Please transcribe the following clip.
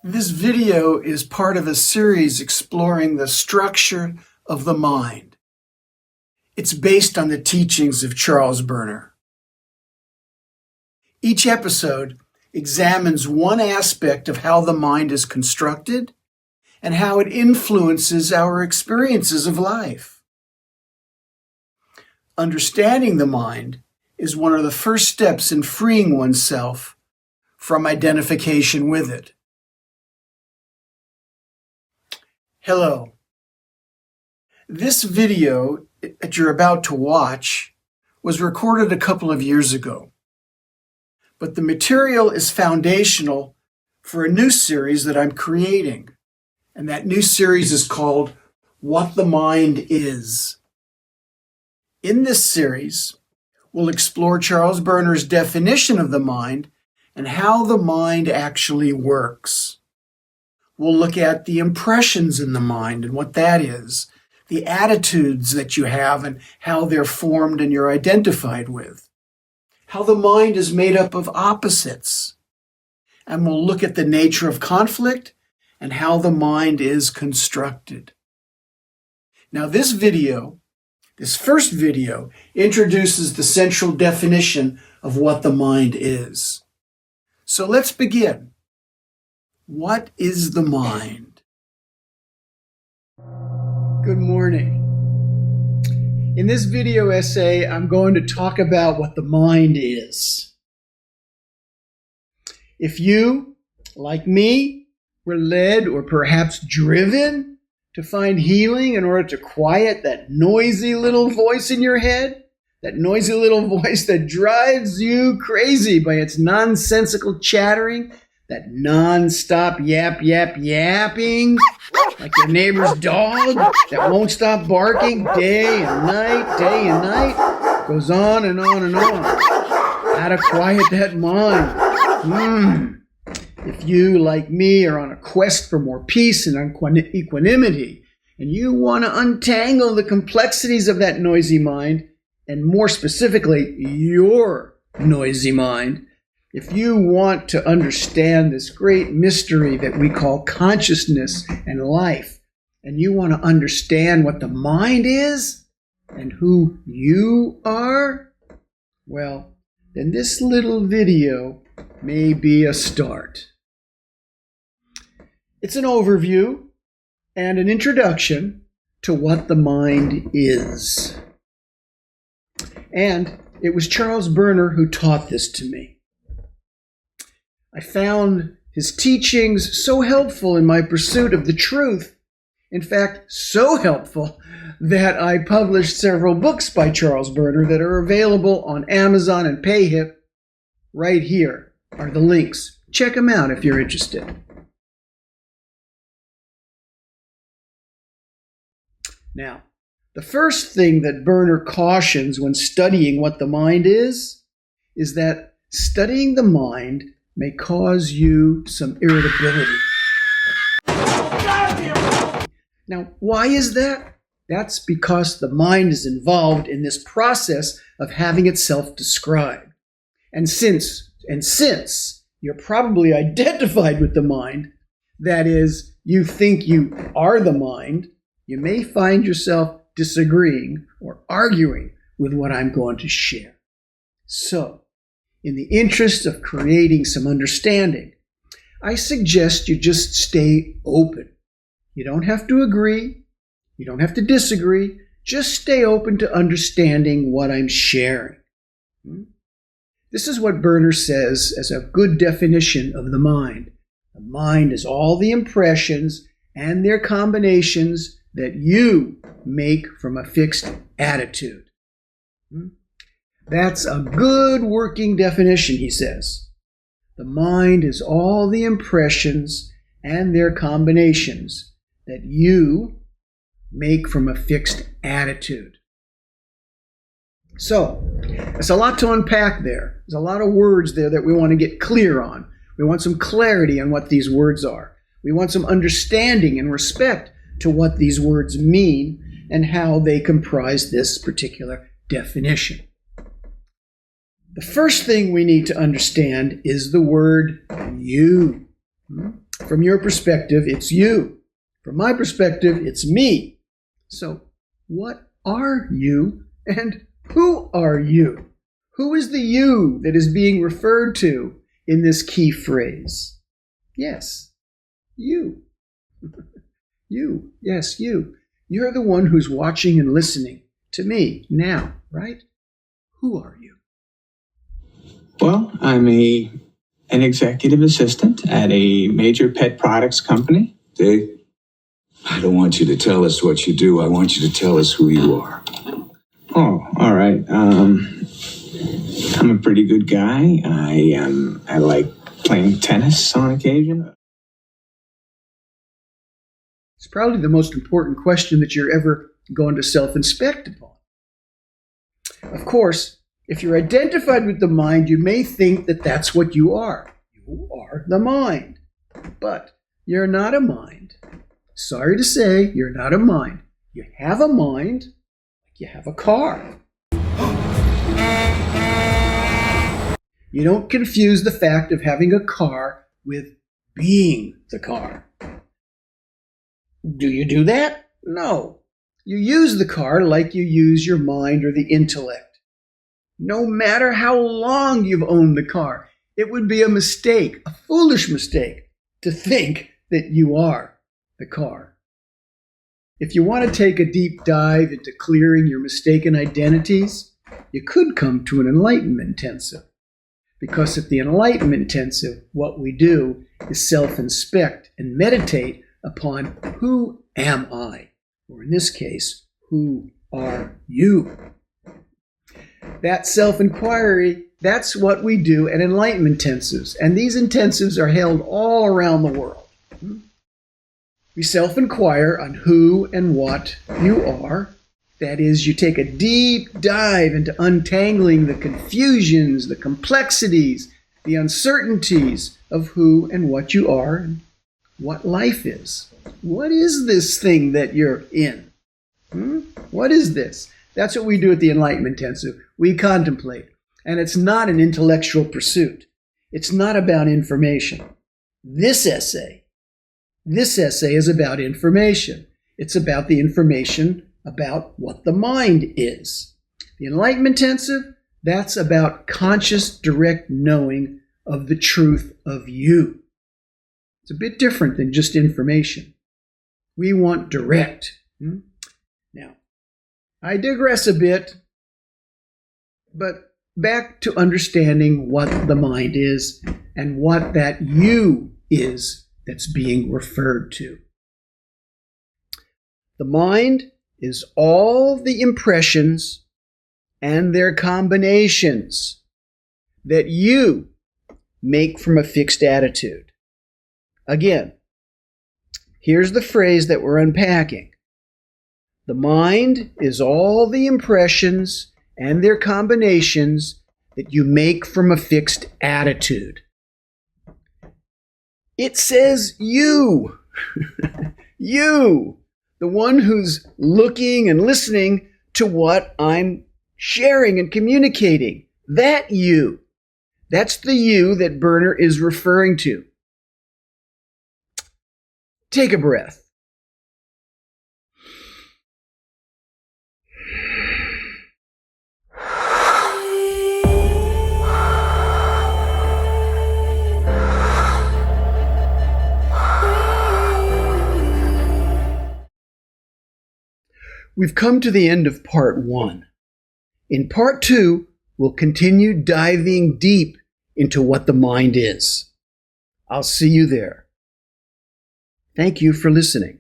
This video is part of a series exploring the structure of the mind. It's based on the teachings of Charles Berner. Each episode examines one aspect of how the mind is constructed and how it influences our experiences of life. Understanding the mind is one of the first steps in freeing oneself from identification with it. Hello. This video that you're about to watch was recorded a couple of years ago, but the material is foundational for a new series that I'm creating, and that new series is called What the Mind Is. In this series, we'll explore Charles Berner's definition of the mind and how the mind actually works. We'll look at the impressions in the mind and what that is, the attitudes that you have and how they're formed and you're identified with, how the mind is made up of opposites, and we'll look at the nature of conflict and how the mind is constructed. Now this first video, introduces the central definition of what the mind is. So let's begin. What is the mind? Good morning. In this video essay, I'm going to talk about what the mind is. If you, like me, were led or perhaps driven to find healing in order to quiet that noisy little voice in your head, that noisy little voice that drives you crazy by its nonsensical chattering, that non-stop yapping, like your neighbor's dog that won't stop barking day and night, goes on and on and on. How to quiet that mind. If you, like me, are on a quest for more peace and equanimity, and you want to untangle the complexities of that noisy mind, and more specifically, your noisy mind, if you want to understand this great mystery that we call consciousness and life, and you want to understand what the mind is and who you are, well, then this little video may be a start. It's an overview and an introduction to what the mind is. And it was Charles Berner who taught this to me. I found his teachings so helpful in my pursuit of the truth, in fact, so helpful that I published several books by Charles Berner that are available on Amazon and PayHip. Right here are the links. Check them out if you're interested. Now, the first thing that Berner cautions when studying what the mind is that studying the mind may cause you some irritability. Now, why is that? That's because the mind is involved in this process of having itself described. And since you're probably identified with the mind, that is, you think you are the mind, you may find yourself disagreeing or arguing with what I'm going to share. So, in the interest of creating some understanding, I suggest you just stay open. You don't have to agree. You don't have to disagree. Just stay open to understanding what I'm sharing. This is what Berner says as a good definition of the mind. The mind is all the impressions and their combinations that you make from a fixed attitude. That's a good working definition, he says. The mind is all the impressions and their combinations that you make from a fixed attitude. So, there's a lot to unpack there. There's a lot of words there that we want to get clear on. We want some clarity on what these words are. We want some understanding and respect to what these words mean and how they comprise this particular definition. The first thing we need to understand is the word you. From your perspective, it's you. From my perspective, it's me. So, what are you and who are you? Who is the you that is being referred to in this key phrase? Yes, you. You. Yes, you. You're the one who's watching and listening to me now, right? Who are you? Well, I'm an executive assistant at a major pet products company. Dave, I don't want you to tell us what you do. I want you to tell us who you are. Oh, all right. I'm a pretty good guy. I like playing tennis on occasion. It's probably the most important question that you're ever going to self-inspect upon. Of course, if you're identified with the mind, you may think that that's what you are. You are the mind. But you're not a mind. Sorry to say, you're not a mind. You have a mind, like you have a car. You don't confuse the fact of having a car with being the car. Do you do that? No. You use the car like you use your mind or the intellect. No matter how long you've owned the car, it would be a mistake, a foolish mistake, to think that you are the car. If you want to take a deep dive into clearing your mistaken identities, you could come to an Enlightenment Intensive. Because at the Enlightenment Intensive, what we do is self-inspect and meditate upon who am I? Or in this case, who are you? That self-inquiry, that's what we do at Enlightenment Intensives. And these intensives are held all around the world. We self-inquire on who and what you are. That is, you take a deep dive into untangling the confusions, the complexities, the uncertainties of who and what you are and what life is. What is this thing that you're in? What is this? That's what we do at the Enlightenment Intensive. We contemplate. And it's not an intellectual pursuit. It's not about information. This essay is about information. It's about the information about what the mind is. The Enlightenment Intensive, that's about conscious, direct knowing of the truth of you. It's a bit different than just information. We want direct. Now, I digress a bit, but back to understanding what the mind is and what that you is that's being referred to. The mind is all the impressions and their combinations that you make from a fixed attitude. Again, here's the phrase that we're unpacking. The mind is all the impressions and their combinations that you make from a fixed attitude. It says you. You. The one who's looking and listening to what I'm sharing and communicating. That you. That's the you that Berner is referring to. Take a breath. We've come to the end of part 1. In part 2, we'll continue diving deep into what the mind is. I'll see you there. Thank you for listening.